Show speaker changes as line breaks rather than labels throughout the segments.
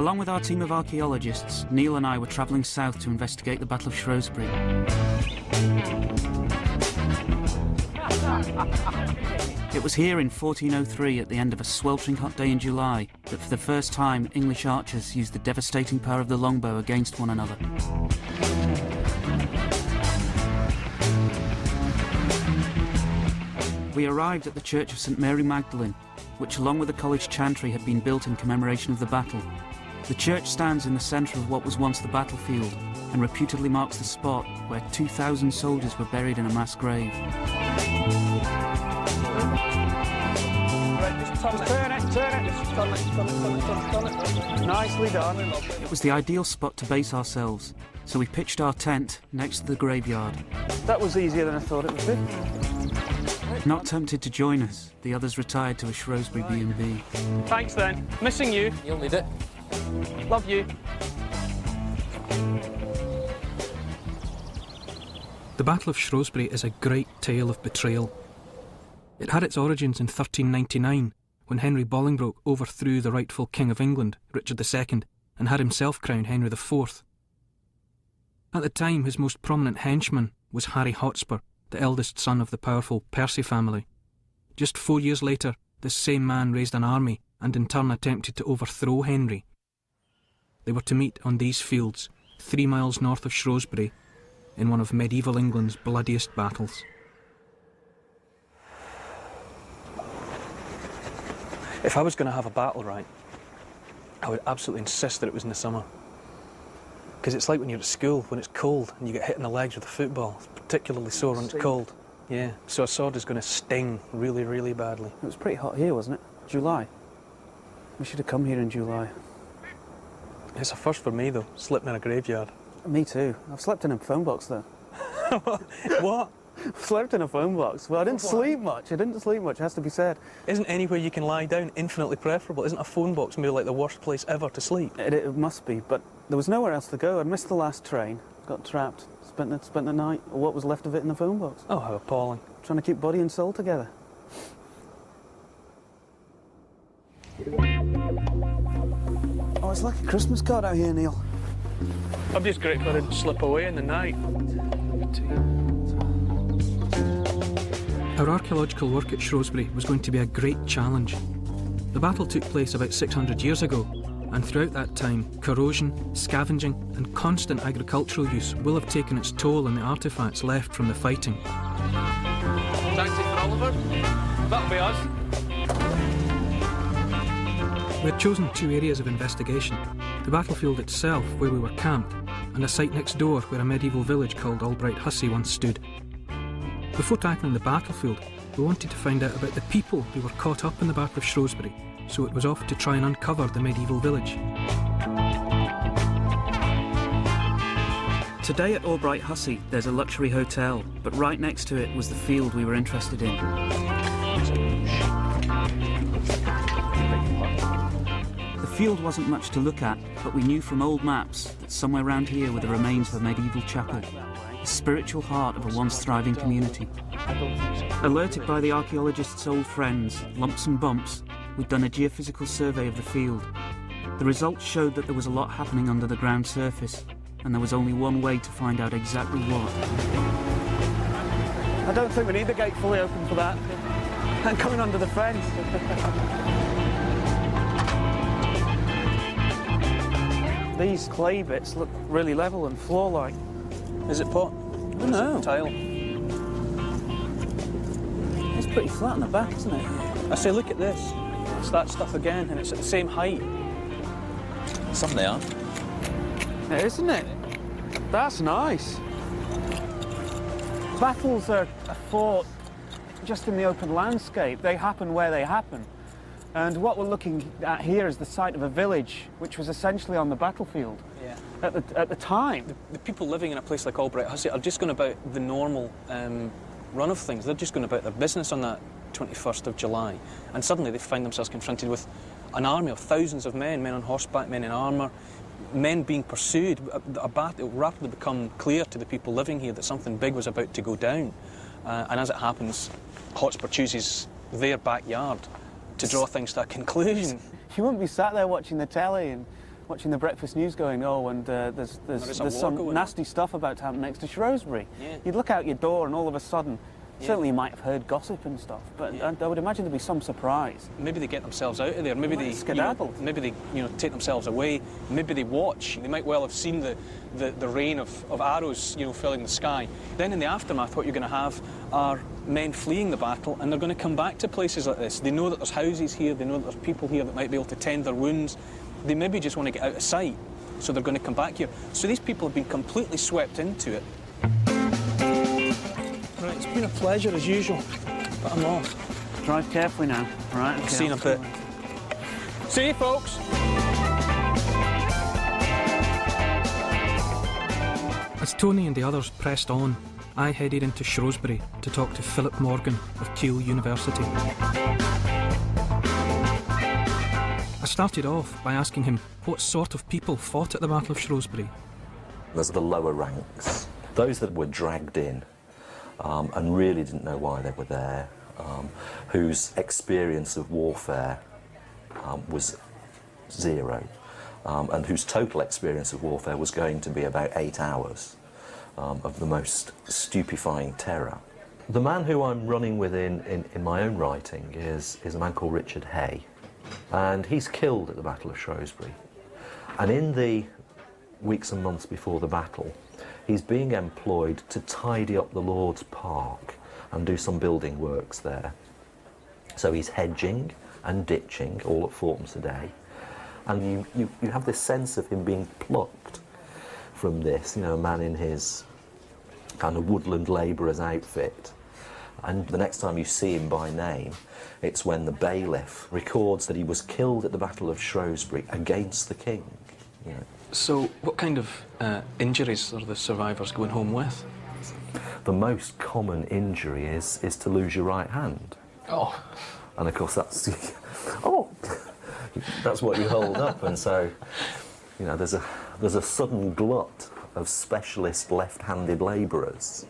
Along with our team of archaeologists, Neil and I were travelling south to investigate the Battle of Shrewsbury. It was here in 1403, at the end of a sweltering hot day in July, that for the first time English archers used the devastating power of the longbow against one another. We arrived at the Church of St Mary Magdalene, which along with the college chantry had been built in commemoration of the battle. The church stands in the centre of what was once the battlefield and reputedly marks the spot where 2,000 soldiers were buried in a mass grave.
Turn it. Nicely done.
It was the ideal spot to base ourselves, so we pitched our tent next to the graveyard.
That was easier than I thought it would be.
Not tempted to join us, the others retired to a Shrewsbury B&B.
Thanks then. Missing you.
You'll need it.
Love you.
The Battle of Shrewsbury is a great tale of betrayal. It had its origins in 1399, when Henry Bolingbroke overthrew the rightful King of England, Richard II, and had himself crowned Henry IV. At the time, his most prominent henchman was Harry Hotspur, the eldest son of the powerful Percy family. Just 4 years later, this same man raised an army and in turn attempted to overthrow Henry. They were to meet on these fields, 3 miles north of Shrewsbury, in one of medieval England's bloodiest battles. If I was going to have a battle, right, I would absolutely insist that it was in the summer. Because it's like when you're at school, when it's cold and you get hit in the legs with a football. It's particularly sore when it's cold. Yeah, so a sword is going to sting really, really badly.
It was pretty hot here, wasn't it? July. We should have come here in July.
It's a first for me, though, sleeping in a graveyard.
Me too. I've slept in a phone box, though.
What?
I've slept in a phone box. Well, I didn't sleep much. It has to be said.
Isn't anywhere you can lie down infinitely preferable? Isn't a phone box maybe like the worst place ever to sleep?
It must be, but there was nowhere else to go. I'd missed the last train, got trapped, spent the night, or what was left of it, in the phone box.
Oh, how appalling.
Trying to keep body and soul together. Oh, it's like a Christmas card out here, Neil.
I'm just grateful I didn't slip away in the night. Our archaeological work at Shrewsbury was going to be a great challenge. The battle took place about 600 years ago, and throughout that time, corrosion, scavenging and constant agricultural use will have taken its toll on the artefacts left from the fighting.
Taxi for Oliver? That'll be us.
We had chosen 2 areas of investigation, the battlefield itself, where we were camped, and a site next door where a medieval village called Albright Hussey once stood. Before tackling the battlefield, we wanted to find out about the people who were caught up in the Battle of Shrewsbury, so it was off to try and uncover the medieval village.
Today at Albright Hussey, there's a luxury hotel, but right next to it was the field we were interested in. The field wasn't much to look at, but we knew from old maps that somewhere around here were the remains of a medieval chapel, the spiritual heart of a once thriving community. Alerted by the archaeologists' old friends, Lumps and Bumps, we'd done a geophysical survey of the field. The results showed that there was a lot happening under the ground surface, and there was only one way to find out exactly what.
I don't think we need the gate fully open for that. I'm coming under the fence. These clay bits look really level and floor-like.
Is it pot?
Oh, no.
Tile.
It's pretty flat on the back, isn't it?
I say, look at this. It's that stuff again, and it's at the same height.
Some they are.
Isn't it? That's nice. Battles are fought just in the open landscape. They happen where they happen. And what we're looking at here is the site of a village, which was essentially on the battlefield.
Yeah.
At the time.
The people living in a place like Albright Hussey are just going about the normal run of things. They're just going about their business on that 21st of July. And suddenly they find themselves confronted with an army of thousands of men on horseback, men in armour, men being pursued. It will rapidly become clear to the people living here that something big was about to go down. And as it happens, Hotspur chooses their backyard to draw things to a conclusion.
You wouldn't be sat there watching the telly and watching the breakfast news going, oh, and there's some nasty stuff about to happen next to Shrewsbury. Yeah. You'd look out your door and all of a sudden, certainly you might have heard gossip and stuff, but I would imagine there'd be some surprise.
Maybe they get themselves out of there. Maybe they
skedaddle.
Maybe they take themselves away. Maybe they watch. They might well have seen the rain of arrows filling the sky. Then in the aftermath, what you're going to have are men fleeing the battle, and they're going to come back to places like this. They know that there's houses here. They know that there's people here that might be able to tend their wounds. They maybe just want to get out of sight, so they're going to come back here. So these people have been completely swept into it. Right, it's been a pleasure as usual, but I'm off.
Drive carefully now, right? Okay,
See you in a bit. See you, folks. As Tony and the others pressed on, I headed into Shrewsbury to talk to Philip Morgan of Keele University. I started off by asking him what sort of people fought at the Battle of Shrewsbury.
There's the lower ranks, those that were dragged in and really didn't know why they were there, whose experience of warfare was zero, and whose total experience of warfare was going to be about 8 hours of the most stupefying terror. The man who I'm running with in my own writing is a man called Richard Hay, and he's killed at the Battle of Shrewsbury. And in the weeks and months before the battle, he's being employed to tidy up the Lord's Park and do some building works there. So he's hedging and ditching all at fourpence a day. And you have this sense of him being plucked from this, a man in his kind of woodland labourer's outfit. And the next time you see him by name, it's when the bailiff records that he was killed at the Battle of Shrewsbury against the king.
So what kind of injuries are the survivors going home with?
The most common injury is to lose your right hand.
Oh.
And of course that's that's what you hold up, and so there's a sudden glut of specialist left-handed labourers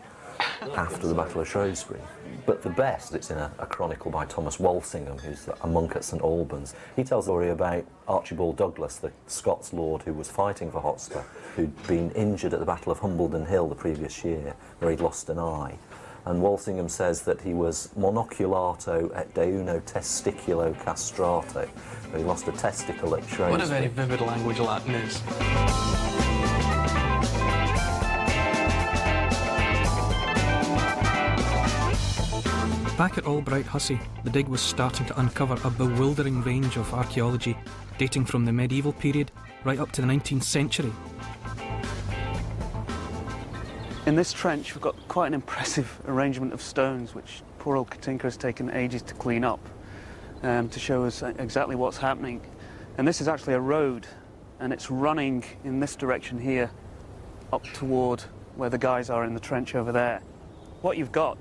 after the Battle of Shrewsbury. But the best, it's in a chronicle by Thomas Walsingham, who's a monk at St Albans. He tells a story about Archibald Douglas, the Scots lord who was fighting for Hotspur, who'd been injured at the Battle of Humbledon Hill the previous year, where he'd lost an eye. And Walsingham says that he was monoculato et deuno testiculo castrato. So he lost a testicle at Shrewsbury.
What a very vivid language Latin is. Back at Albright Hussey, the dig was starting to uncover a bewildering range of archaeology, dating from the medieval period right up to the 19th century.
In this trench, we've got quite an impressive arrangement of stones, which poor old Katinka has taken ages to clean up, to show us exactly what's happening. And this is actually a road, and it's running in this direction here, up toward where the guys are in the trench over there. What you've got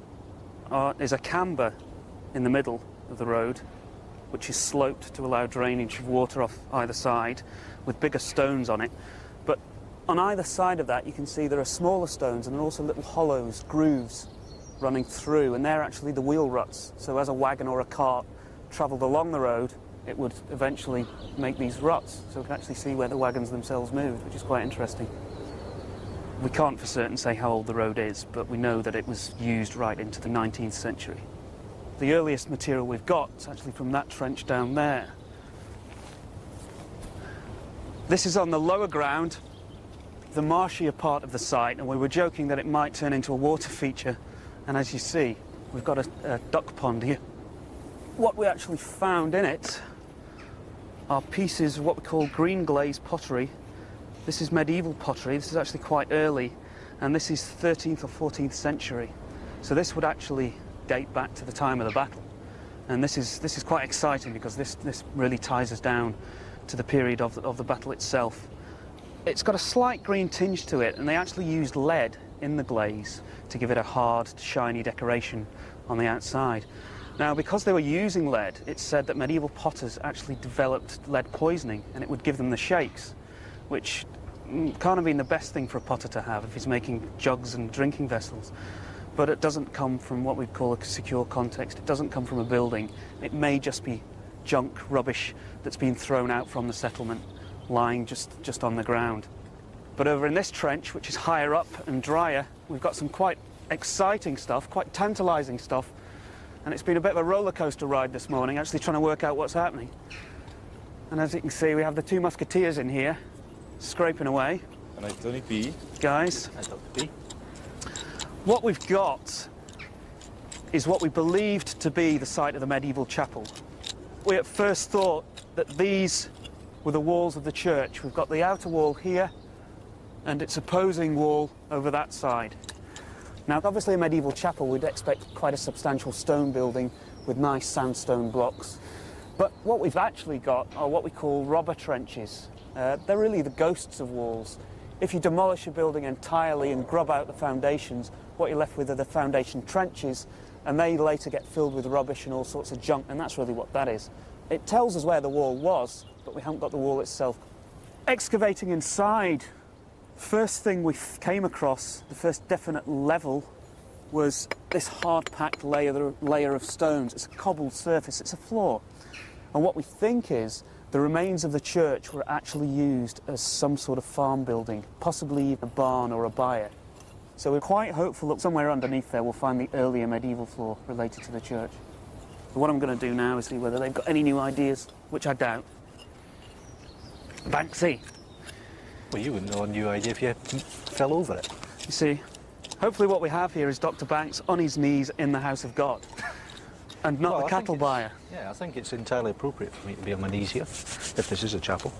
is a camber in the middle of the road, which is sloped to allow drainage of water off either side, with bigger stones on it. But on either side of that, you can see there are smaller stones and also little hollows, grooves, running through, and they're actually the wheel ruts. So as a wagon or a cart travelled along the road, it would eventually make these ruts. So we can actually see where the wagons themselves moved, which is quite interesting. We can't for certain say how old the road is, but we know that it was used right into the 19th century. The earliest material we've got is actually from that trench down there. This is on the lower ground, the marshier part of the site, and we were joking that it might turn into a water feature. And as you see, we've got a duck pond here. What we actually found in it are pieces of what we call green glaze pottery. This is medieval pottery. This is actually quite early, and this is 13th or 14th century. So this would actually date back to the time of the battle. And this is quite exciting because this really ties us down to the period of the battle itself. It's got a slight green tinge to it, and they actually used lead in the glaze to give it a hard, shiny decoration on the outside. Now, because they were using lead, it's said that medieval potters actually developed lead poisoning, and it would give them the shakes, which can't have been the best thing for a potter to have if he's making jugs and drinking vessels. But it doesn't come from what we'd call a secure context. It doesn't come from a building. It may just be junk, rubbish that's been thrown out from the settlement lying just on the ground. But over in this trench, which is higher up and drier, we've got some quite exciting stuff, quite tantalising stuff, and it's been a bit of a roller coaster ride this morning, actually trying to work out what's happening. And as you can see, we have the two musketeers in here, scraping away.
And I Tony P.
Guys,
And Dr. P.
what we've got is what we believed to be the site of the medieval chapel. We at first thought that these were the walls of the church. We've got the outer wall here and its opposing wall over that side. Now, obviously a medieval chapel, we'd expect quite a substantial stone building with nice sandstone blocks. But what we've actually got are what we call robber trenches. They're really the ghosts of walls. If you demolish a building entirely and grub out the foundations, what you're left with are the foundation trenches, and they later get filled with rubbish and all sorts of junk, and that's really what that is. It tells us where the wall was, but we haven't got the wall itself. Excavating inside, first thing we came across, the first definite level, was this hard-packed layer of stones. It's a cobbled surface, it's a floor. And what we think is the remains of the church were actually used as some sort of farm building, possibly a barn or a byre. So we're quite hopeful that somewhere underneath there we'll find the earlier medieval floor related to the church. So what I'm going to do now is see whether they've got any new ideas, which I doubt. Banksy.
Well, you wouldn't know a new idea if you fell over it.
You see, hopefully what we have here is Dr. Banks on his knees in the house of God, and not the cattle buyer.
Yeah, I think it's entirely appropriate for me to be on my knees here, if this is a chapel.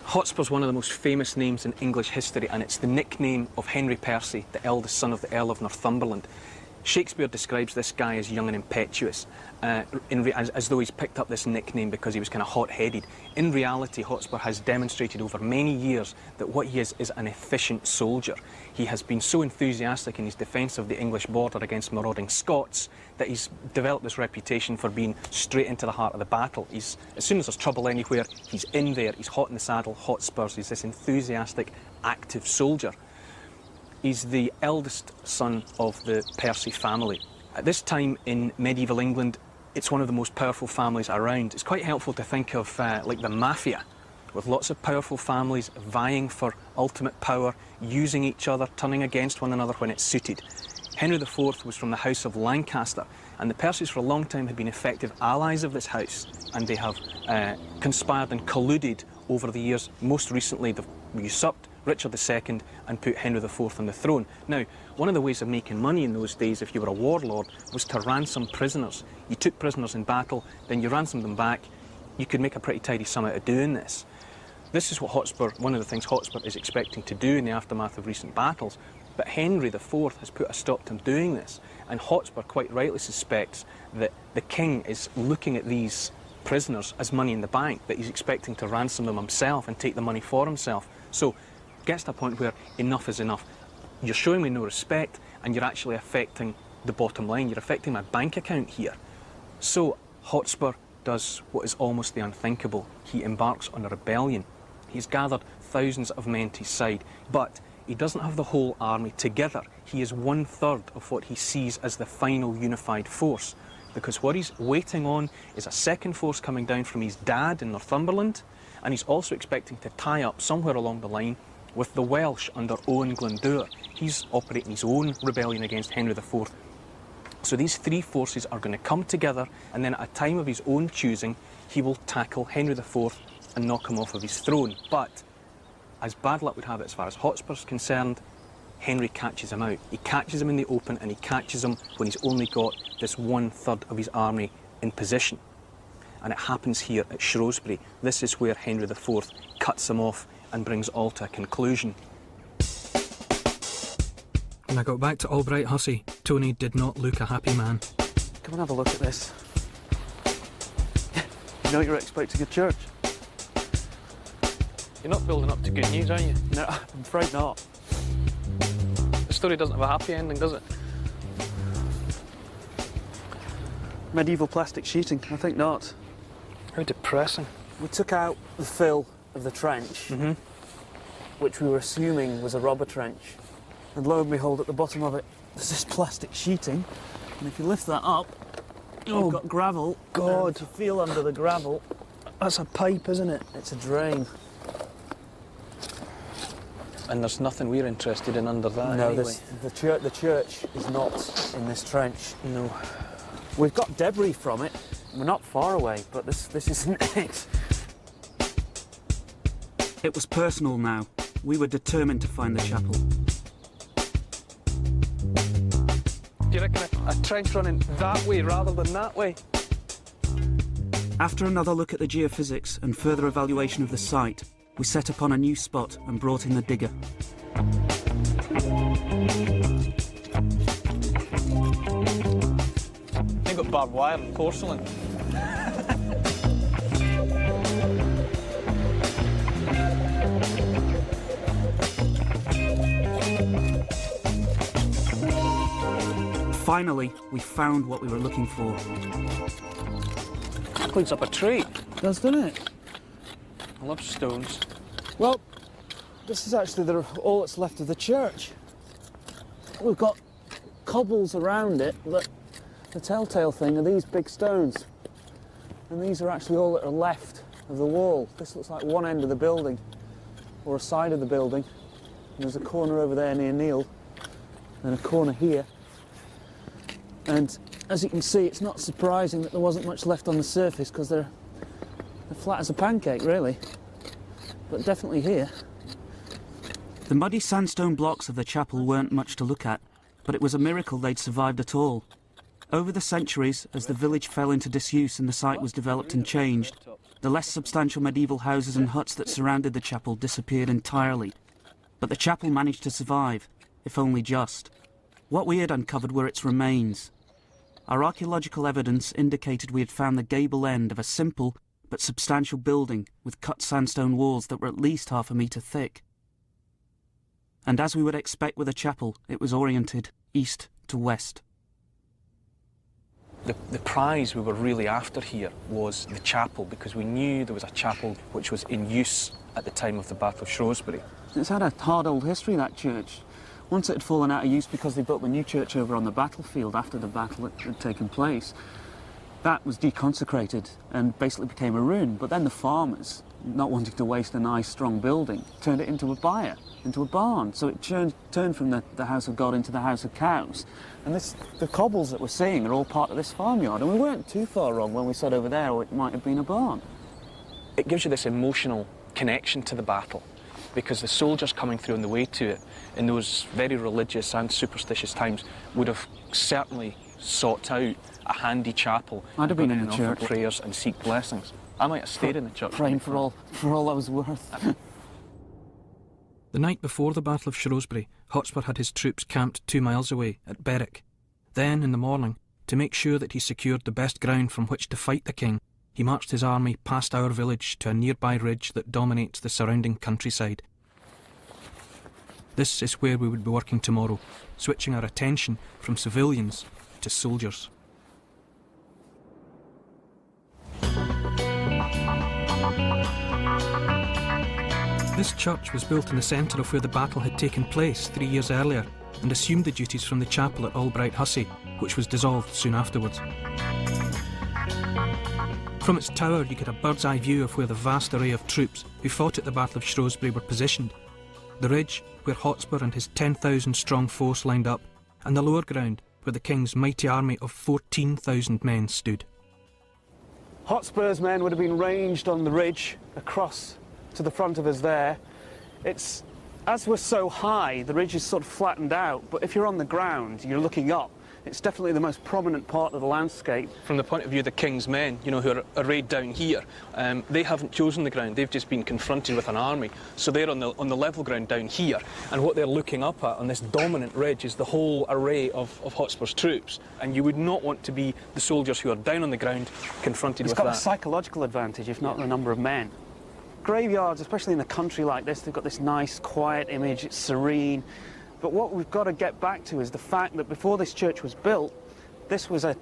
Hotspur's one of the most famous names in English history, and it's the nickname of Henry Percy, the eldest son of the Earl of Northumberland. Shakespeare describes this guy as young and impetuous, as though he's picked up this nickname because he was kind of hot-headed. In reality, Hotspur has demonstrated over many years that what he is an efficient soldier. He has been so enthusiastic in his defence of the English border against marauding Scots that he's developed this reputation for being straight into the heart of the battle. As soon as there's trouble anywhere, he's in there, he's hot in the saddle, hot spurs, he's this enthusiastic, active soldier. He's the eldest son of the Percy family. At this time in medieval England, it's one of the most powerful families around. It's quite helpful to think of like the mafia, with lots of powerful families vying for ultimate power, using each other, turning against one another when it's suited. Henry IV was from the House of Lancaster, and the Percys for a long time had been effective allies of this house, and they have conspired and colluded over the years. Most recently, they've usurped Richard II and put Henry IV on the throne. Now, one of the ways of making money in those days, if you were a warlord, was to ransom prisoners. You took prisoners in battle, then you ransomed them back. You could make a pretty tidy sum out of doing this. This is what one of the things Hotspur is expecting to do in the aftermath of recent battles. But Henry IV has put a stop to him doing this, and Hotspur quite rightly suspects that the king is looking at these prisoners as money in the bank, that he's expecting to ransom them himself and take the money for himself. So gets to a point where enough is enough. You're showing me no respect, and you're actually affecting the bottom line. You're affecting my bank account here. So Hotspur does what is almost the unthinkable. He embarks on a rebellion. He's gathered thousands of men to his side, but he doesn't have the whole army together. He is 1/3 of what he sees as the final unified force, because what he's waiting on is a second force coming down from his dad in Northumberland, and he's also expecting to tie up somewhere along the line with the Welsh under Owen Glendower. He's operating his own rebellion against Henry IV. So these three forces are going to come together, and then at a time of his own choosing, he will tackle Henry IV and knock him off of his throne. But as bad luck would have it, as far as Hotspur's concerned, Henry catches him out. He catches him in the open, and he catches him when he's only got this 1/3 of his army in position. And it happens here at Shrewsbury. This is where Henry IV cuts him off and brings all to a conclusion. When I got back to Albright Hussey, Tony did not look a happy man.
Come and have a look at this. You know you're expecting a church.
You're not building up to good news, are you?
No, I'm afraid not.
The story doesn't have a happy ending, does it?
Medieval plastic sheeting, I think not.
How depressing.
We took out the fill of the trench, which we were assuming was a robber trench. And lo and behold, at the bottom of it, there's this plastic sheeting. And if you lift that up, you've got gravel.
God.
And if you feel under the gravel,
That's a pipe, isn't it?
It's a drain.
And there's nothing we're interested in under that
No,
anyway.
the church is not in this trench.
No.
We've got debris from it. We're not far away, but this isn't it.
It was personal now. We were determined to find the chapel.
Do you reckon a trench running that way rather than that way?
After another look at the geophysics and further evaluation of the site, we set upon a new spot and brought in the digger.
They got barbed wire and porcelain.
Finally, we found what we were looking for.
Cleans up a tree.
Doesn't it?
I love stones.
Well, this is actually all that's left of the church. We've got cobbles around it, but the telltale thing are these big stones. And these are actually all that are left of the wall. This looks like one end of the building, or a side of the building. And there's a corner over there near Neil, and a corner here. And as you can see, it's not surprising that there wasn't much left on the surface, because they're flat as a pancake, really. But definitely here.
The muddy sandstone blocks of the chapel weren't much to look at, but it was a miracle they'd survived at all. Over the centuries, as the village fell into disuse and the site was developed and changed, the less substantial medieval houses and huts that surrounded the chapel disappeared entirely. But the chapel managed to survive, if only just. What we had uncovered were its remains. Our archaeological evidence indicated we had found the gable end of a simple but substantial building with cut sandstone walls that were at least 1/2 metre thick. And as we would expect with a chapel, it was oriented east to west.
The prize we were really after here was the chapel, because we knew there was a chapel which was in use at the time of the Battle of Shrewsbury.
It's had a hard old history, that church. Once it had fallen out of use because they built the new church over on the battlefield after the battle had taken place, that was deconsecrated and basically became a ruin. But then the farmers, not wanting to waste a nice, strong building, turned it into a byre, into a barn. So it turned from the house of God into the house of cows. And the cobbles that we're seeing are all part of this farmyard. And we weren't too far wrong when we said over there, oh, it might have been a barn.
It gives you this emotional connection to the battle, because the soldiers coming through on the way to it in those very religious and superstitious times would have certainly sought out a handy chapel.
I'd have been in
and
the
offer
church.
prayers and seek blessings. I might have stayed in the church.
Praying for all that was worth.
The night before the Battle of Shrewsbury, Hotspur had his troops camped 2 miles away at Berwick. Then, in the morning, to make sure that he secured the best ground from which to fight the king, he marched his army past our village to a nearby ridge that dominates the surrounding countryside. This is where we would be working tomorrow, switching our attention from civilians to soldiers. This church was built in the centre of where the battle had taken place 3 years earlier, and assumed the duties from the chapel at Albright Hussey, which was dissolved soon afterwards. From its tower you get a bird's-eye view of where the vast array of troops who fought at the Battle of Shrewsbury were positioned, the ridge where Hotspur and his 10,000-strong force lined up, and the lower ground where the king's mighty army of 14,000 men stood.
Hotspur's men would have been ranged on the ridge across to the front of us there. As we're so high, the ridge is sort of flattened out, but if you're on the ground, you're looking up. It's definitely the most prominent part of the landscape.
From the point of view of the king's men, you know, who are arrayed down here, they haven't chosen the ground, they've just been confronted with an army. So they're on the level ground down here, and what they're looking up at on this dominant ridge is the whole array of Hotspur's troops. And you would not want to be the soldiers who are down on the ground confronted with that.
It's got a psychological advantage, if not the number of men. Graveyards, especially in a country like this, they've got this nice, quiet image, it's serene. But what we've got to get back to is the fact that before this church was built, this was a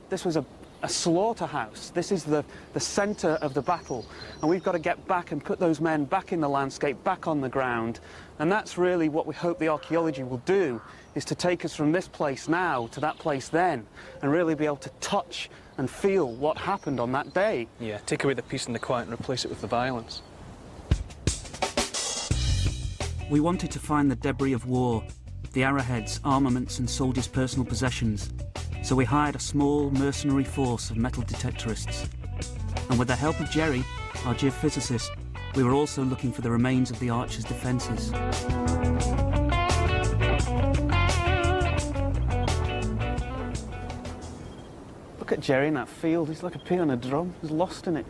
slaughterhouse. This is the centre of the battle. And we've got to get back and put those men back in the landscape, back on the ground. And that's really what we hope the archaeology will do, is to take us from this place now to that place then, and really be able to touch and feel what happened on that day.
Yeah, take away the peace and the quiet and replace it with the violence.
We wanted to find the debris of war, the arrowheads, armaments and soldiers' personal possessions, so we hired a small mercenary force of metal detectorists. And with the help of Jerry, our geophysicist, we were also looking for the remains of the archers' defences.
Look at Jerry in that field. He's like a pea on a drum. He's lost in it.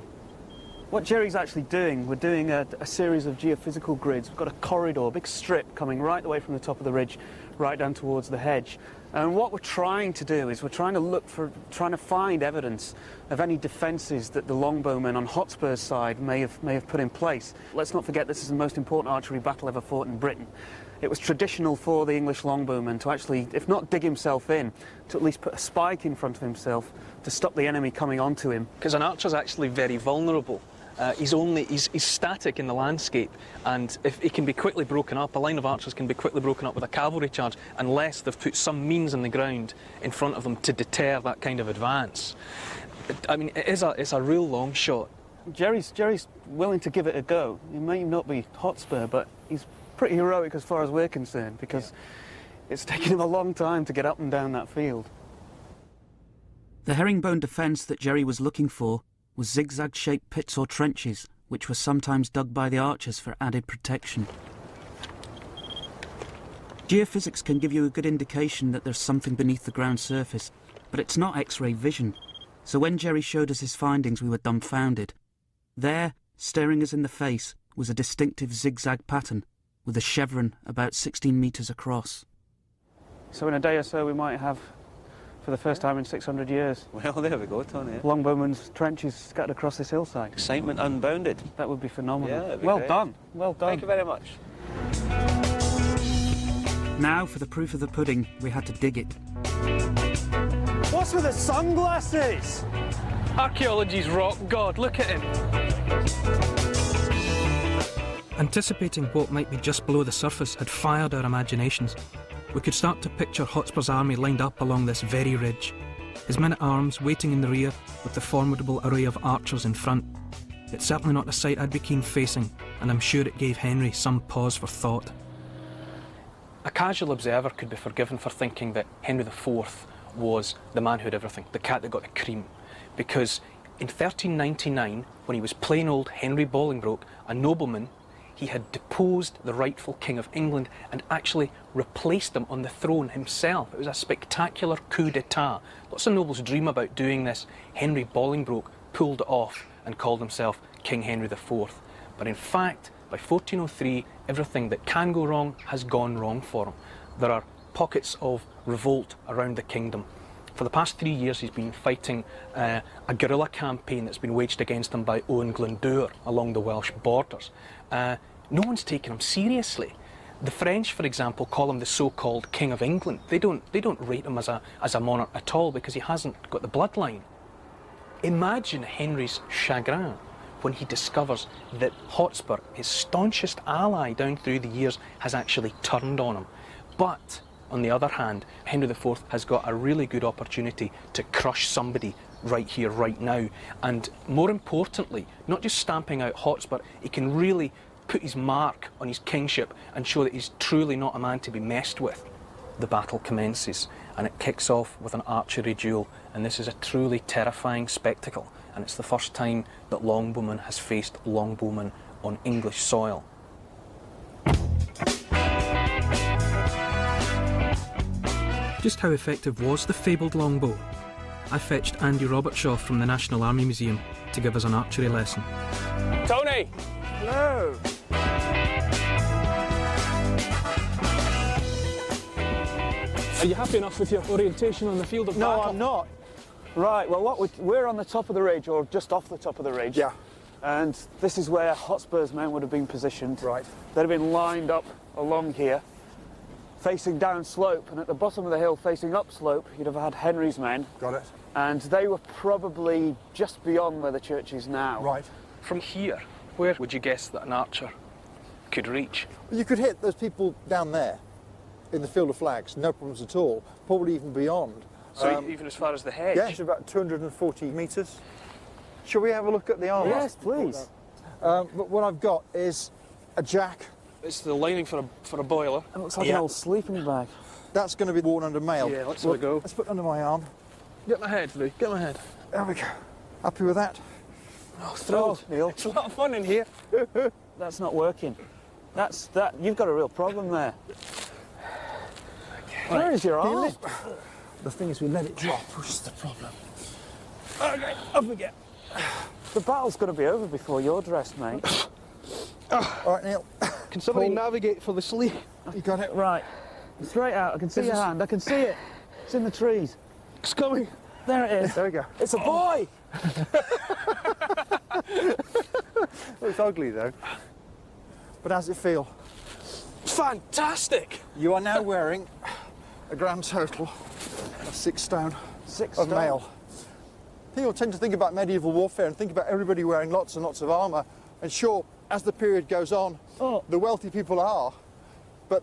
What Jerry's actually doing, we're doing a series of geophysical grids. We've got a corridor, a big strip coming right the way from the top of the ridge, right down towards the hedge. And what we're trying to do is we're trying to find evidence of any defences that the longbowmen on Hotspur's side may have put in place. Let's not forget this is the most important archery battle ever fought in Britain. It was traditional for the English longbowman to actually, if not dig himself in, to at least put a spike in front of himself to stop the enemy coming onto him.
Because an archer's actually very vulnerable. He's static in the landscape, and if he can be quickly broken up, a line of archers can be quickly broken up with a cavalry charge unless they've put some means in the ground in front of them to deter that kind of advance. I mean, it's a real long shot.
Jerry's willing to give it a go. He may not be Hotspur, but he's pretty heroic as far as we're concerned, because it's taken him a long time to get up and down that field.
The herringbone defence that Jerry was looking for was zigzag-shaped pits or trenches, which were sometimes dug by the archers for added protection. Geophysics can give you a good indication that there's something beneath the ground surface, but it's not X-ray vision. So when Jerry showed us his findings, we were dumbfounded. There, staring us in the face, was a distinctive zigzag pattern, with a chevron about 16 metres across.
So in a day or so we might have, for the first time in 600 years,
Well, there we go, Tony.
longbowmen's trenches scattered across this hillside.
Excitement unbounded.
That would be phenomenal.
Yeah, that'd be
well
great.
done, well done.
Thank you very much.
Now, for the proof of the pudding, we had to dig it.
What's with the sunglasses?
Archaeology's rock god, look at him. Anticipating what might be just below the surface had fired our imaginations. We could start to picture Hotspur's army lined up along this very ridge, his men-at-arms waiting in the rear with the formidable array of archers in front. It's certainly not a sight I'd be keen facing, and I'm sure it gave Henry some pause for thought. A casual observer could be forgiven for thinking that Henry IV was the man who had everything, the cat that got the cream, because in 1399, when he was plain old Henry Bolingbroke, a nobleman, he had deposed the rightful King of England and actually replaced him on the throne himself. It was a spectacular coup d'etat. Lots of nobles dream about doing this. Henry Bolingbroke pulled it off and called himself King Henry IV. But in fact, by 1403, everything that can go wrong has gone wrong for him. There are pockets of revolt around the kingdom. For the past 3 years, he's been fighting a guerrilla campaign that's been waged against him by Owen Glendower along the Welsh borders. No one's taken him seriously. The French, for example, call him the so-called King of England. They don't rate him as a monarch at all because he hasn't got the bloodline. Imagine Henry's chagrin when he discovers that Hotspur, his staunchest ally down through the years, has actually turned on him. But on the other hand, Henry IV has got a really good opportunity to crush somebody right here, right now. And more importantly, not just stamping out Hotspur, he can really put his mark on his kingship and show that he's truly not a man to be messed with. The battle commences, and it kicks off with an archery duel, and this is a truly terrifying spectacle, and it's the first time that longbowman has faced longbowman on English soil. Just how effective was the fabled longbow? I fetched Andy Robertshaw from the National Army Museum to give us an archery lesson.
Tony!
Hello.
Are you happy enough with your orientation on the field of battle?
No, I'm not. Right, well, we're on the top of the ridge, or just off the top of the ridge.
Yeah.
And this is where Hotspur's men would have been positioned.
Right.
They'd have been lined up along here, facing down slope, and at the bottom of the hill, facing up slope, you'd have had Henry's men.
Got it.
And they were probably just beyond where the church is now.
Right.
From here, where would you guess that an archer could reach?
Well, you could hit those people down there in the field of flags, no problems at all, probably even beyond.
So even as far as the hedge?
Yeah, it's about 240 metres. Shall we have a look at the armour?
Yes, please.
But what I've got is a jack.
It's the lining for a boiler.
It looks like an old sleeping bag.
That's going to be worn under mail.
Yeah, let's have a go.
Let's put it under my arm.
Get my head, Lou. Get my head.
There we go. Happy with that?
Oh, thrilled.
Neil.
It's a lot of fun in here.
That's not working. You've got a real problem there. Where is your arm?
The thing is, we let it drop, which is the problem.
Okay, up we get. The battle's got to be over before you're dressed, mate.
All right, Neil.
Can somebody
Pull.
navigate for the sleeve?
You got it?
Right. Straight out. I can see your hand. I can see it. It's in the trees.
It's coming.
There it is.
There we go.
It's a boy.
It's ugly, though. But how's it feel?
Fantastic.
You are now wearing a grand total of 6 stone
6
of
stone.
mail. People tend to think about medieval warfare and think about everybody wearing lots and lots of armour. And sure, as the period goes on, the wealthy people are, but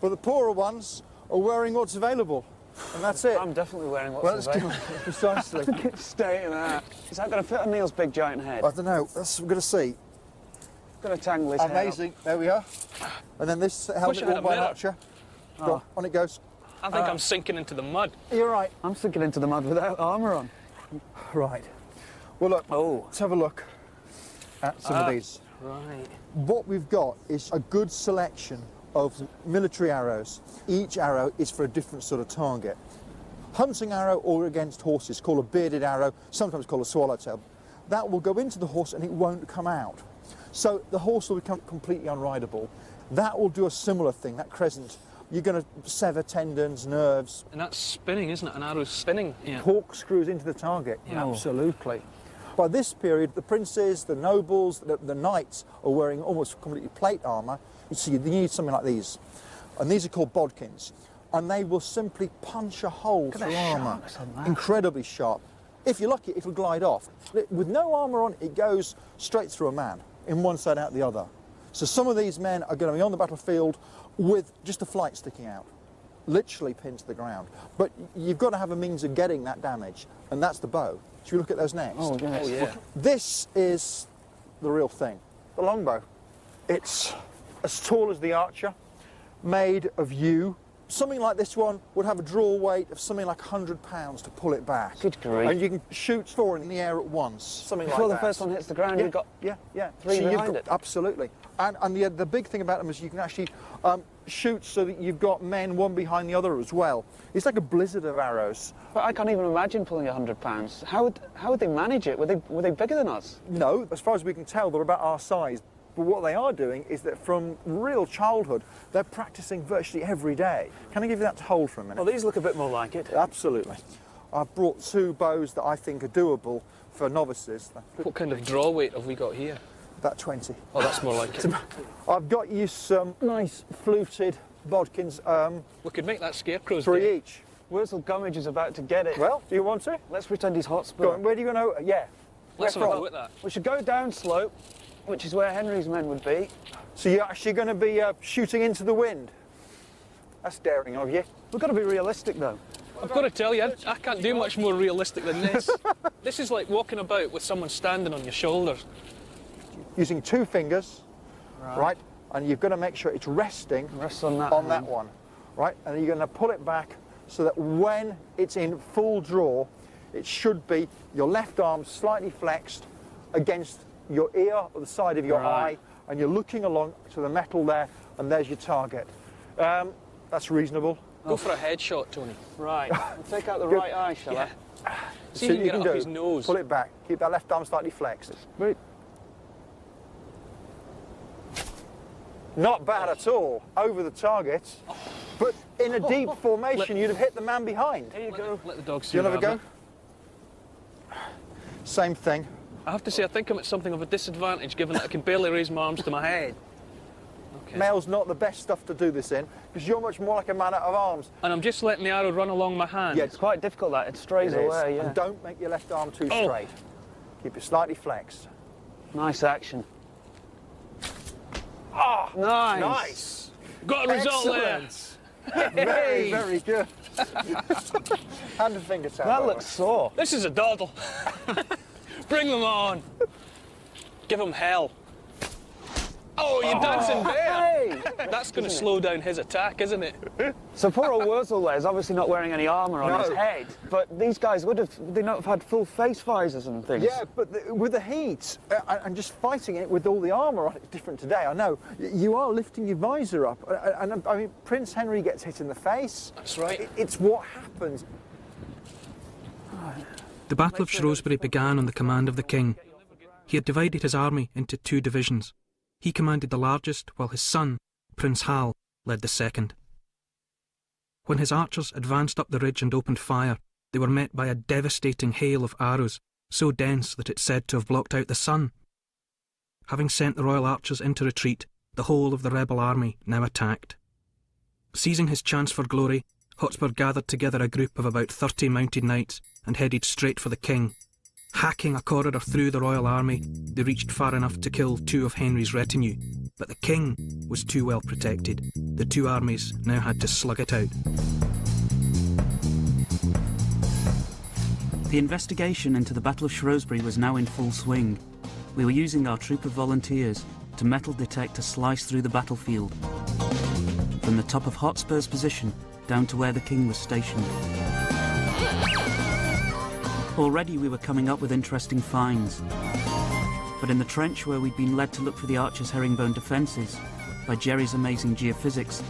but the poorer ones are wearing what's available, and that's it.
I'm definitely wearing what's
Well, let's
available.
precisely.
Stay in that. Is that going to fit on Neil's big giant head?
I don't know. That's we're going to see.
Going to tangle his hair up.
Amazing. There we are. And then this helmet
I had
worn
a
by an
mirror.
archer. Go on, on it goes.
I think I'm sinking into the mud.
You're right.
I'm sinking into the mud without armour on.
Right. Well, look. Let's have a look at some of these.
Right.
What we've got is a good selection of military arrows. Each arrow is for a different sort of target. Hunting arrow or against horses, called a bearded arrow, sometimes called a swallowtail. That will go into the horse and it won't come out. So the horse will become completely unrideable. That will do a similar thing, that crescent. You're going to sever tendons, nerves,
And that's spinning, isn't it? An arrow's spinning. Yeah.
corkscrews into the target.
Yeah.
Absolutely. By this period, the princes, the nobles, the knights are wearing almost completely plate armour. You see, you need something like these. And these are called bodkins. And they will simply punch a hole through armour. Incredibly sharp. If you're lucky, it'll glide off. With no armour on, it goes straight through a man, in one side out the other. So some of these men are going to be on the battlefield with just a flight sticking out, literally pinned to the ground. But you've got to have a means of getting that damage, and that's the bow. Should we look at those next?
Oh, yes.
Oh, yeah.
This is the real thing, the longbow. It's as tall as the archer, made of yew. Something like this one would have a draw weight of something like 100 pounds to pull it back.
Good grief.
And you can shoot 4 in the air at once, something
Before
like
the
that.
first one hits the ground,
Yeah,
you've got
yeah.
three
you've
behind
got-
it.
Absolutely. And the big thing about them is you can actually shoot so that you've got men one behind the other as well. It's like a blizzard of arrows.
But I can't even imagine pulling 100 pounds. How would they manage it? Were they bigger than us?
No, as far as we can tell, they're about our size. But what they are doing is that from real childhood, they're practicing virtually every day. Can I give you that to hold for a minute?
Well, these look a bit more like it.
Absolutely. I've brought 2 bows that I think are doable for novices.
What kind of draw weight have we got here?
About 20.
Oh, that's more like it.
I've got you some nice fluted bodkins,
We could make that scarecrow's
3
day.
each.
Wurzel Gummidge is about to get it.
Well, do you want to?
Let's pretend he's hot
Go on, where do you go? Yeah.
Let's
Where
have a
from?
go at that.
We should go down slope, which is where Henry's men would be.
So you're actually going to be shooting into the wind? That's daring of you.
We've got to be realistic, though.
I've got to tell you, I can't do much more realistic than this. This is like walking about with someone standing on your shoulders.
Using 2 fingers, right? And you've got to make sure it's resting
Rest on that.
on that
hand.
one, right? And you're going to pull it back so that when it's in full draw, it should be your left arm slightly flexed against your ear or the side of your eye, and you're looking along to the metal there, and there's your target. That's reasonable.
Go for a headshot, Tony.
Right. We'll take out the right eye, shall I?
See if you can get it up his nose.
Pull it back. Keep that left arm slightly flexed.
Right.
Not bad at all. Over the target. But in a deep formation, you'd have hit the man behind.
Here you go.
Let the dog see
Do you want to have a
that.
go? Same thing.
I have to say, I think I'm at something of a disadvantage, given that I can barely raise my arms to my head. Okay.
Mail's not the best stuff to do this in, because you're much more like a man out of arms.
And I'm just letting the arrow run along my hand.
Yeah,
It's quite difficult, that. It strays
It is.
away, yeah.
And don't make your left arm too
Oh.
straight. Keep it slightly flexed.
Nice action.
Ah,
Nice.
nice.
Got a result there.
Excellent. Very, very good. Hand and finger tap.
That looks sore.
This is a doddle. Bring them on. Give him hell. Oh, you dancing bear! That's going to slow down his attack, isn't it?
So poor old Wurzel there is obviously not wearing any armour on his head, but these guys would they not have had full face visors and things?
Yeah, but with the heat and just fighting it with all the armour on, it's different today. I know you are lifting your visor up, and I mean Prince Henry gets hit in the face.
That's right.
It's what happens.
The Battle of Shrewsbury began on the command of the king. He had divided his army into 2 divisions. He commanded the largest, while his son, Prince Hal, led the second. When his archers advanced up the ridge and opened fire, they were met by a devastating hail of arrows, so dense that it's said to have blocked out the sun. Having sent the royal archers into retreat, the whole of the rebel army now attacked. Seizing his chance for glory, Hotspur gathered together a group of about 30 mounted knights and headed straight for the king. Hacking a corridor through the royal army, they reached far enough to kill 2 of Henry's retinue, but the king was too well protected. The 2 armies now had to slug it out.
The investigation into the Battle of Shrewsbury was now in full swing. We were using our troop of volunteers to metal detect a slice through the battlefield, from the top of Hotspur's position down to where the king was stationed. Already we were coming up with interesting finds, but in the trench where we'd been led to look for the archers' herringbone defences by Jerry's amazing geophysics,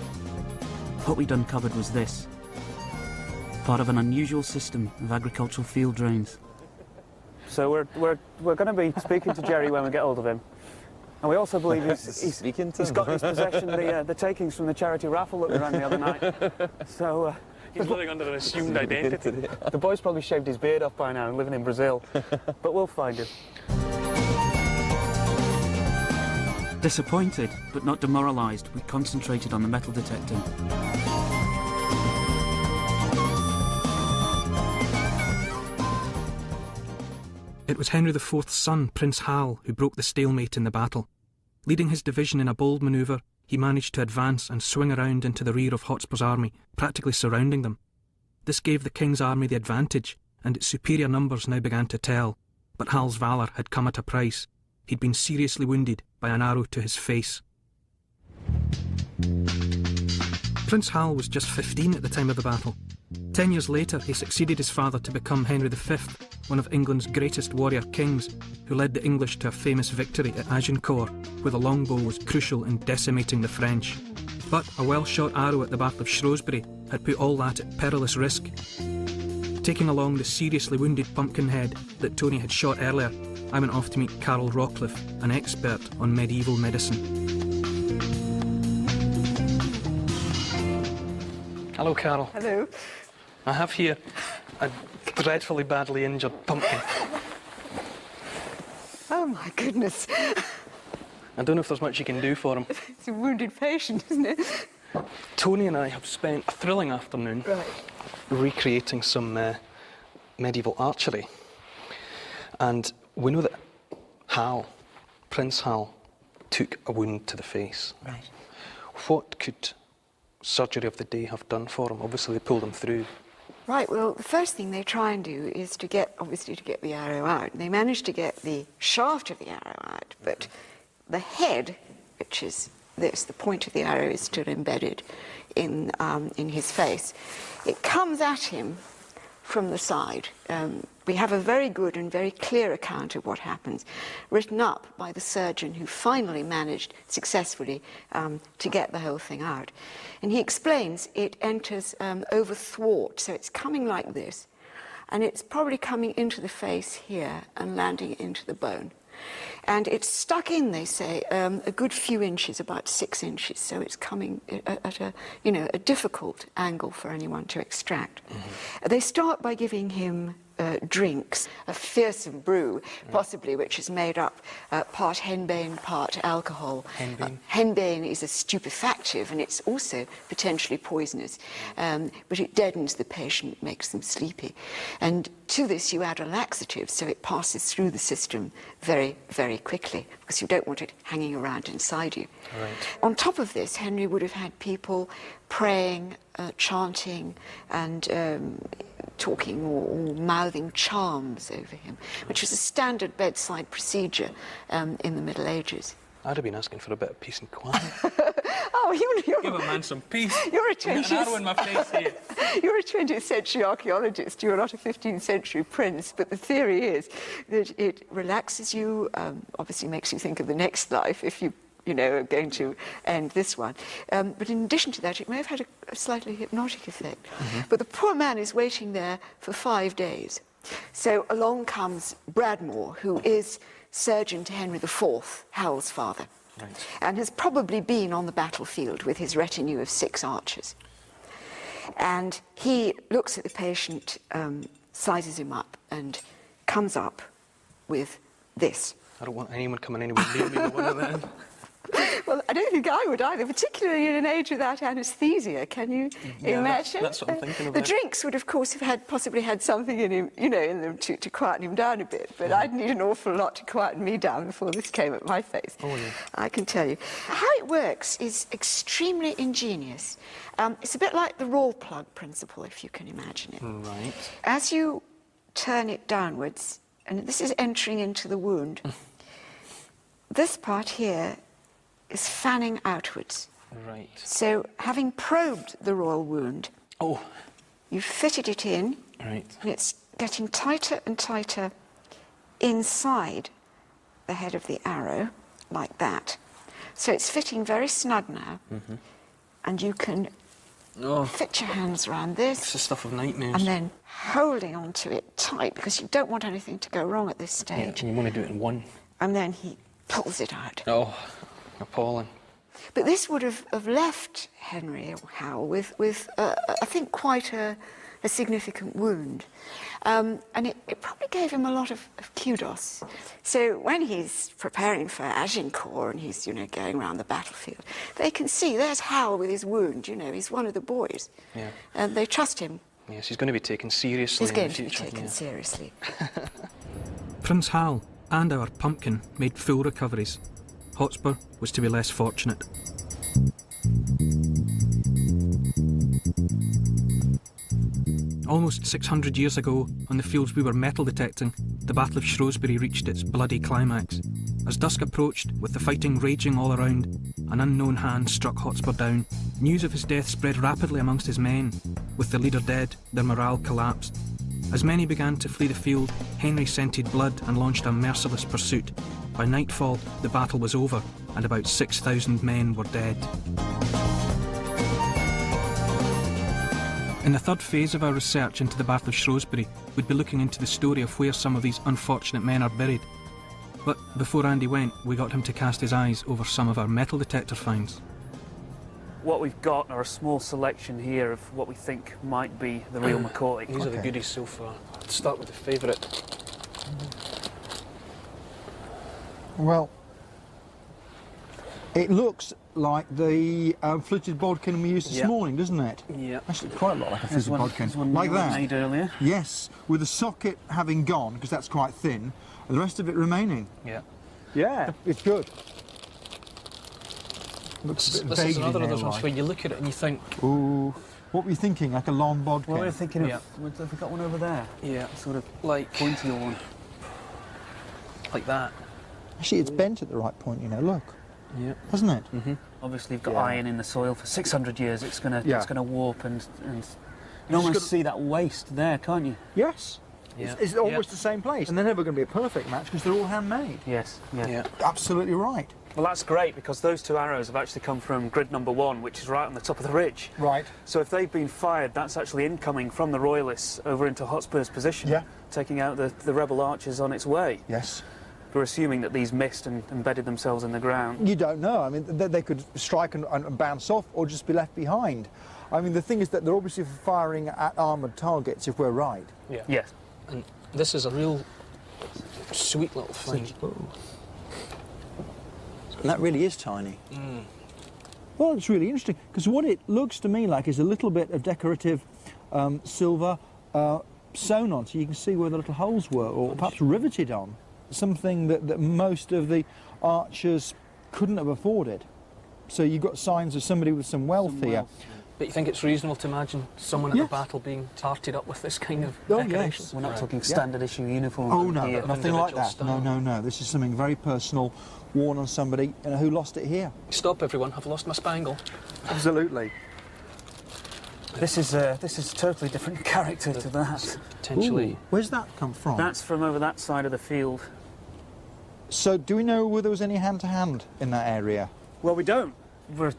what we'd uncovered was this: part of an unusual system of agricultural field drains.
So we're going to be speaking to Jerry when we get hold of him, and we also believe he's got his possession the takings from the charity raffle that we ran the other night. So.
He's living under an assumed identity.
The boy's probably shaved his beard off by now and living in Brazil, but we'll find him.
Disappointed, but not demoralised, we concentrated on the metal detecting.
It was Henry IV's son, Prince Hal, who broke the stalemate in the battle. Leading his division in a bold manoeuvre, he managed to advance and swing around into the rear of Hotspur's army, practically surrounding them. This gave the king's army the advantage, and its superior numbers now began to tell. But Hal's valour had come at a price. He'd been seriously wounded by an arrow to his face. Prince Hal was just 15 at the time of the battle. 10 years later, he succeeded his father to become Henry V, one of England's greatest warrior kings, who led the English to a famous victory at Agincourt, where the longbow was crucial in decimating the French. But a well-shot arrow at the Battle of Shrewsbury had put all that at perilous risk. Taking along the seriously wounded Pumpkinhead that Tony had shot earlier, I went off to meet Carol Rawcliffe, an expert on medieval medicine. Hello, Carol.
Hello.
I have here a dreadfully badly injured pumpkin.
Oh my goodness.
I don't know if there's much you can do for him.
It's a wounded patient, isn't it?
Tony and I have spent a thrilling afternoon recreating some medieval archery. And we know that Hal, Prince Hal, took a wound to the face.
Right.
What could surgery of the day have done for him? Obviously they pulled him through.
Right, well, the first thing they try and do is to get the arrow out. They managed to get the shaft of the arrow out, but the head, which is this, the point of the arrow is still embedded in his face. It comes at him from the side. We have a very good and very clear account of what happens, written up by the surgeon who finally managed successfully to get the whole thing out. And he explains it enters over thwart, so it's coming like this, and it's probably coming into the face here and landing into the bone. And it's stuck in, they say, a good few inches, about 6 inches, so it's coming at a difficult angle for anyone to extract. Mm-hmm. They start by giving him drinks, a fearsome brew, possibly, which is made up part henbane, part alcohol.
Henbane?
Henbane is a stupefactive, and it's also potentially poisonous, but it deadens the patient, makes them sleepy. And to this you add a laxative, so it passes through the system very, very quickly, because you don't want it hanging around inside you.
Right.
On top of this, Henry would have had people praying, chanting, and talking or mouthing charms over him, which was a standard bedside procedure in the Middle Ages.
I'd have been asking for a bit of peace and quiet.
Oh,
Give a man some peace.
You're a
I've got an
20th
arrow in my face here.
You're a 20th century archaeologist. You're not a 15th century prince. But the theory is that it relaxes you, obviously makes you think of the next life if you are going to end this one. But in addition to that, it may have had a slightly hypnotic effect. But the poor man is waiting there for 5 days. So along comes Bradmore, who is surgeon to Henry IV, Howell's father, and has probably been on the battlefield with his retinue of 6 archers. And he looks at the patient, sizes him up, and comes up with this.
I don't want anyone coming anywhere near me with one of them.
Well, I don't think I would either, particularly in an age without anaesthesia. Can you imagine?
That's what I'm thinking
The
about.
drinks would, of course, have possibly had something in him, in them to quieten him down a bit. But I'd need an awful lot to quieten me down before this came at my face.
Oh, yeah.
I can tell you. How it works is extremely ingenious. It's a bit like the roll plug principle, if you can imagine it.
Right.
As you turn it downwards, and this is entering into the wound, this part here is fanning outwards.
Right.
So, having probed the royal wound,
Oh.
you've fitted it in,
Right.
and it's getting tighter and tighter inside the head of the arrow, like that. So it's fitting very snug now, and you can fit your hands around
It's
this,
the stuff of nightmares.
and then holding onto it tight, because you don't want anything to go wrong at this stage.
You want to do it in one.
And then he pulls it out.
Oh, appalling.
But this would have left Henry or Howell with I think, quite a significant wound. And it probably gave him a lot of kudos. So when he's preparing for Agincourt and he's, going around the battlefield, they can see there's Howell with his wound, he's one of the boys.
Yeah.
And they trust him.
Yes, he's going to be taken seriously
He's
in
going
the
to be
future.
taken seriously.
Prince Hal and our pumpkin made full recoveries. Hotspur was to be less fortunate. Almost 600 years ago, on the fields we were metal detecting, the Battle of Shrewsbury reached its bloody climax. As dusk approached, with the fighting raging all around, an unknown hand struck Hotspur down. News of his death spread rapidly amongst his men. With the leader dead, their morale collapsed. As many began to flee the field, Henry scented blood and launched a merciless pursuit. By nightfall, the battle was over, and about 6,000 men were dead. In the third phase of our research into the Battle of Shrewsbury, we'd be looking into the story of where some of these unfortunate men are buried. But before Andy went, we got him to cast his eyes over some of our metal detector finds.
What we've got are a small selection here of what we think might be the real McCoy.
These are the goodies so far. Let's start with the favourite.
Well, it looks like the fluted bodkin we used this morning, doesn't it?
Yeah.
Actually, quite a lot like a fluted bodkin.
There's one
Like
that
that.
made earlier.
Yes, with the socket having gone, because that's quite thin, and the rest of it remaining.
Yeah.
Yeah, it's good. Looks a bit
This is
vaguely
another of those
nail-like.
ones where you look at it and you think,
Ooh, what were you thinking? Like a long bodkin?
Well, we were thinking of,
Yeah.
have we got one over there?
yeah,
Sort of
like
pointier one.
that.
Actually, it's bent at the right point. Look,
Yeah.
hasn't it?
Obviously, you've got
Yeah.
iron in the soil for 600 years. It's gonna warp and you
It's
can almost
gotta-
see that waste there, can't you?
Yes.
Yeah.
It's almost the same place, and they're never going to be a perfect match because they're all handmade.
Yes. Yeah.
Yeah.
Absolutely right.
Well, that's great because those two arrows have actually come from grid number 1, which is right on the top of the ridge.
Right.
So if they've been fired, that's actually incoming from the Royalists over into Hotspur's position,
Yeah.
taking out the rebel archers on its way.
Yes.
We're assuming that these missed and embedded themselves in the ground.
You don't know. I mean, they could strike and bounce off, or just be left behind. I mean, the thing is that they're obviously firing at armoured targets, if we're right.
Yeah.
Yes.
And this is a real sweet little thing.
And that really is tiny. Well, it's really interesting, because what it looks to me like is a little bit of decorative silver sewn on, so you can see where the little holes were, or perhaps riveted on. Something that most of the archers couldn't have afforded. So you've got signs of somebody with some wealth here.
But you think it's reasonable to imagine someone at the battle being tarted up with this kind of decoration?
Yes.
We're not talking standard issue uniform.
Oh no,
here.
nothing like that.
Style.
No. This is something very personal, worn on somebody who lost it here.
Stop, everyone! I've lost my spangle.
Absolutely. This is totally different character to that.
Potentially.
Ooh, where's that come from?
That's from over that side of the field.
So, do we know whether there was any hand-to-hand in that area?
Well, we don't. We're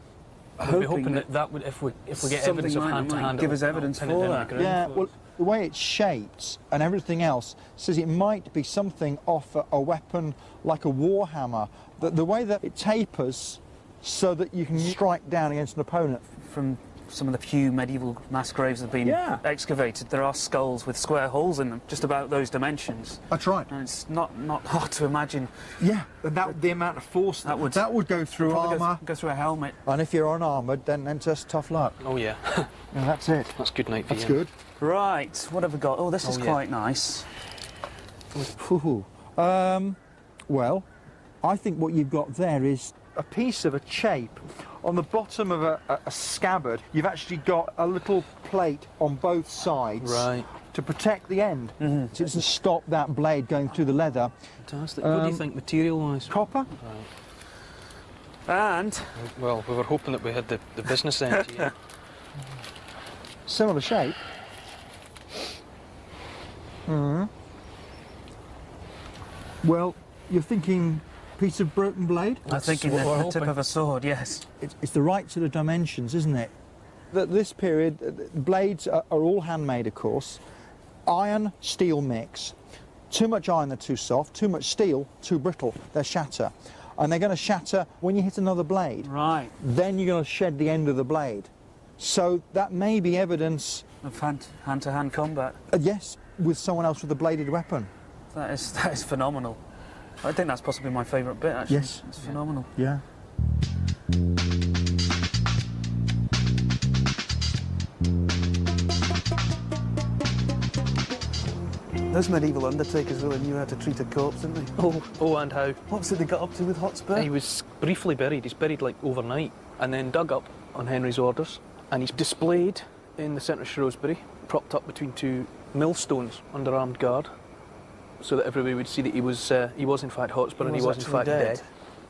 We'd be hoping that would, if we get
something
evidence of
like that
hand to
might
hand,
give us evidence for that.
Yeah, well, the way it's shaped and everything else says it might be something off a weapon like a war hammer. The way that it tapers so that you can strike down against an opponent.
From some of the few medieval mass graves that have been excavated, there are skulls with square holes in them, just about those dimensions.
That's right.
And it's not hard to imagine.
Yeah, and the amount of force that would go through armour.
Go through a helmet.
And if you're unarmoured, then just tough luck.
Oh yeah.
Yeah, that's it.
That's good night for
That's
you.
good.
Right, what have we got? Oh, this is quite nice.
Well, I think what you've got there is a piece of a chape. On the bottom of a scabbard, you've actually got a little plate on both sides to protect the end. So it doesn't stop that blade going through the leather.
Fantastic. What do you think material-wise?
Copper.
And
Well, we were hoping that we had the business end here.
Similar shape. Well, you're thinking piece of broken blade?
I'm thinking the tip of a sword, yes.
It's the right sort of dimensions, isn't it? At this period, blades are all handmade, of course. Iron, steel mix. Too much iron, they're too soft. Too much steel, too brittle, they shatter. And they're going to shatter when you hit another blade.
Right.
Then you're going to shed the end of the blade. So that may be evidence...
Of hand-to-hand combat.
Yes, with someone else with a bladed weapon.
That is phenomenal. I think that's possibly my favourite bit, actually.
Yes.
It's phenomenal.
Yeah.
Those medieval undertakers really knew how to treat a corpse, didn't they?
Oh, and how?
What was it they got up to with Hotspur?
He was briefly buried. He's buried like overnight and then dug up on Henry's orders, and he's displayed in the centre of Shrewsbury, propped up between two millstones under armed guard, so that everybody would see that he was in fact Hotspur and he was in fact dead.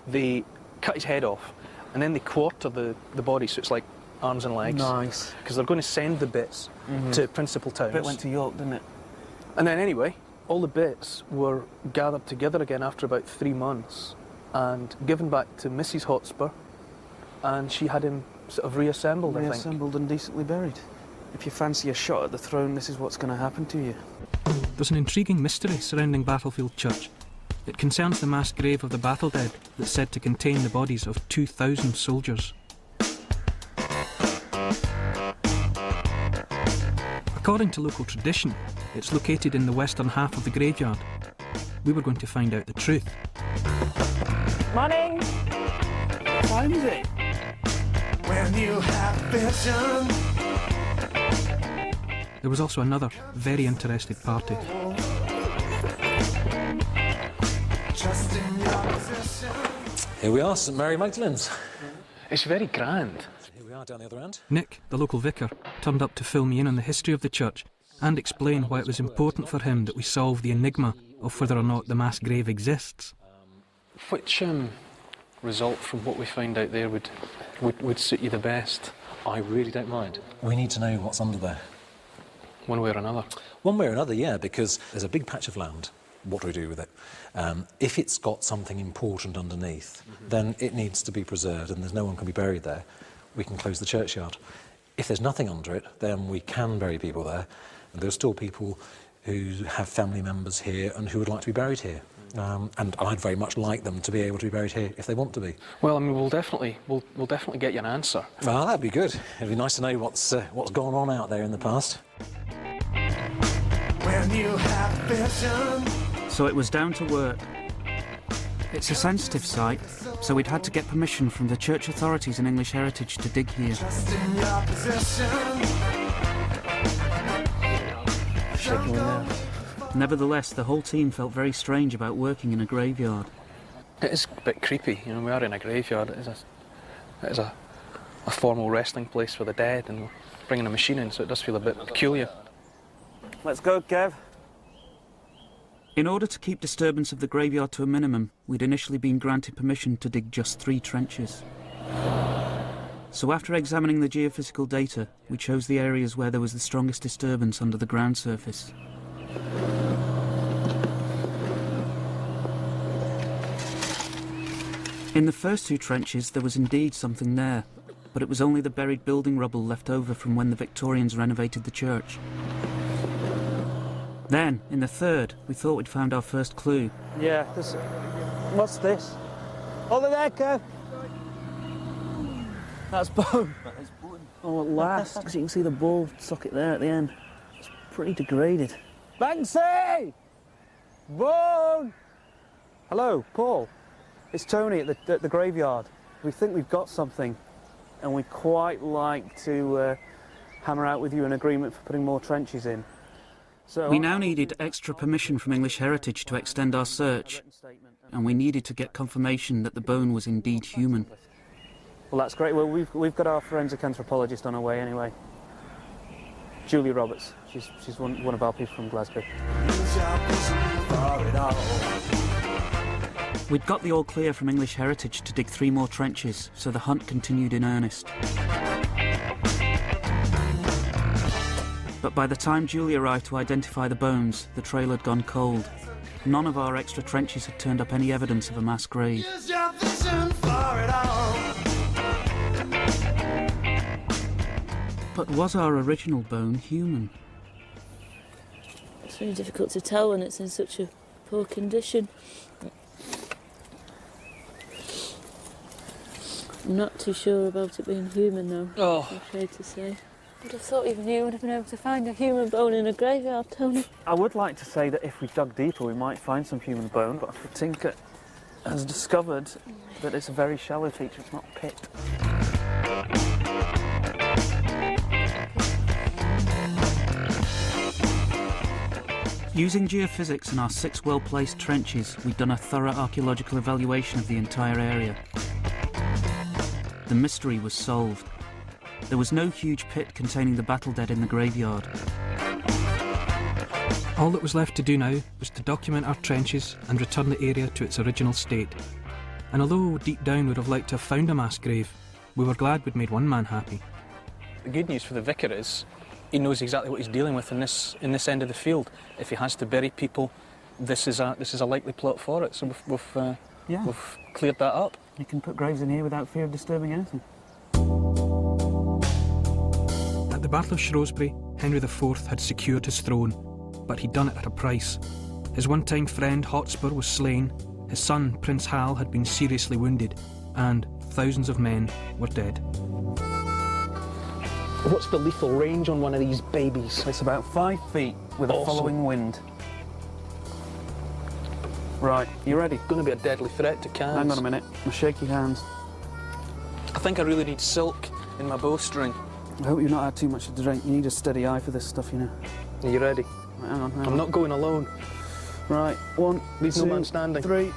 They cut his head off, and then they quarter the body, so it's like arms and legs.
Nice.
Because they're going to send the bits to principal towns.
Bit went to York, didn't it?
And then anyway, all the bits were gathered together again after about 3 months and given back to Mrs. Hotspur, and she had him sort of reassembled, I think.
Reassembled and decently buried. If you fancy a shot at the throne, this is what's going to happen to you.
There's an intriguing mystery surrounding Battlefield Church. It concerns the mass grave of the battle dead that's said to contain the bodies of 2,000 soldiers. According to local tradition, it's located in the western half of the graveyard. We were going to find out the truth.
Morning! What time is it? When you have vision.
There was also another very interested party.
Here we are, St Mary Magdalene's.
It's very grand.
Here we are down the other end.
Nick, the local vicar, turned up to fill me in on the history of the church and explain why it was important for him that we solve the enigma of whether or not the mass grave exists. Which result from what we found out there would suit you the best?
I really don't mind. We need to know what's under there.
One way or another?
One way or another, yeah, because there's a big patch of land. What do we do with it? If it's got something important underneath, then it needs to be preserved and there's no one can be buried there. We can close the churchyard. If there's nothing under it, then we can bury people there. And there are still people who have family members here and who would like to be buried here. And I'd very much like them to be able to be buried here if they want to be.
Well, I mean, we'll definitely get you an answer.
Well, that'd be good. It'd be nice to know what's gone on out there in the past.
When
So it was down to work. It's a sensitive site, so we'd had to get permission from the church authorities and English Heritage to dig here.
Shaking me now.
Nevertheless, the whole team felt very strange about working in a graveyard.
It is a bit creepy, you know, we are in a graveyard. It is a formal resting place for the dead, and we're bringing a machine in, so it does feel a bit peculiar.
Let's go, Kev.
In order to keep disturbance of the graveyard to a minimum, we'd initially been granted permission to dig just 3 trenches. So after examining the geophysical data, we chose the areas where there was the strongest disturbance under the ground surface. In the first 2 trenches there was indeed something there, but it was only the buried building rubble left over from when the Victorians renovated the church. Then, in the third, we thought we'd found our first clue.
Yeah, what's this? Over there, Kev. That's bone. Oh, at last, because you can see the ball socket there at the end. It's pretty degraded. Banksy! Bone! Hello, Paul. It's Tony at the graveyard. We think we've got something, and we'd quite like to hammer out with you an agreement for putting more trenches in. So
We now needed extra permission from English Heritage to extend our search, and we needed to get confirmation that the bone was indeed human.
Well, that's great. Well, we've got our forensic anthropologist on her way anyway. Julie Roberts. She's one of our people from Glasgow.
We'd got the all clear from English Heritage to dig 3 more trenches, so the hunt continued in earnest. But by the time Julie arrived to identify the bones, the trail had gone cold. None of our extra trenches had turned up any evidence of a mass grave. But was our original bone human?
It's really difficult to tell when it's in such a poor condition. I'm not too sure about it being human though, I'm afraid to say. I'd have thought even you would have been able to find a human bone in a graveyard, Tony.
I would like to say that if we dug deeper we might find some human bone, but Tinker has discovered that it's a very shallow feature, it's not a pit.
Using geophysics and our 6 well-placed trenches, we'd done a thorough archaeological evaluation of the entire area. The mystery was solved. There was no huge pit containing the battle dead in the graveyard.
All that was left to do now was to document our trenches and return the area to its original state. And although deep down we'd have liked to have found a mass grave, we were glad we'd made one man happy. The good news for the vicar is he knows exactly what he's dealing with in this end of the field. If he has to bury people, this is a likely plot for it. So we've cleared that up.
You can put graves in here without fear of disturbing anything.
At the Battle of Shrewsbury, Henry IV had secured his throne, but he'd done it at a price. His one-time friend Hotspur was slain, his son Prince Hal had been seriously wounded, and thousands of men were dead.
What's the lethal range on one of these babies?
It's about 5 feet with a following wind. Right, you ready?
It's going to be a deadly threat to cans.
Hang on a minute, my shaky hands.
I think I really need silk in my bowstring.
I hope you've not had too much to drink. You need a steady eye for this stuff, you know.
Are you ready?
Right, hang on.
I'm not going alone.
Right, 1,
Leave
2,
no man standing.
3.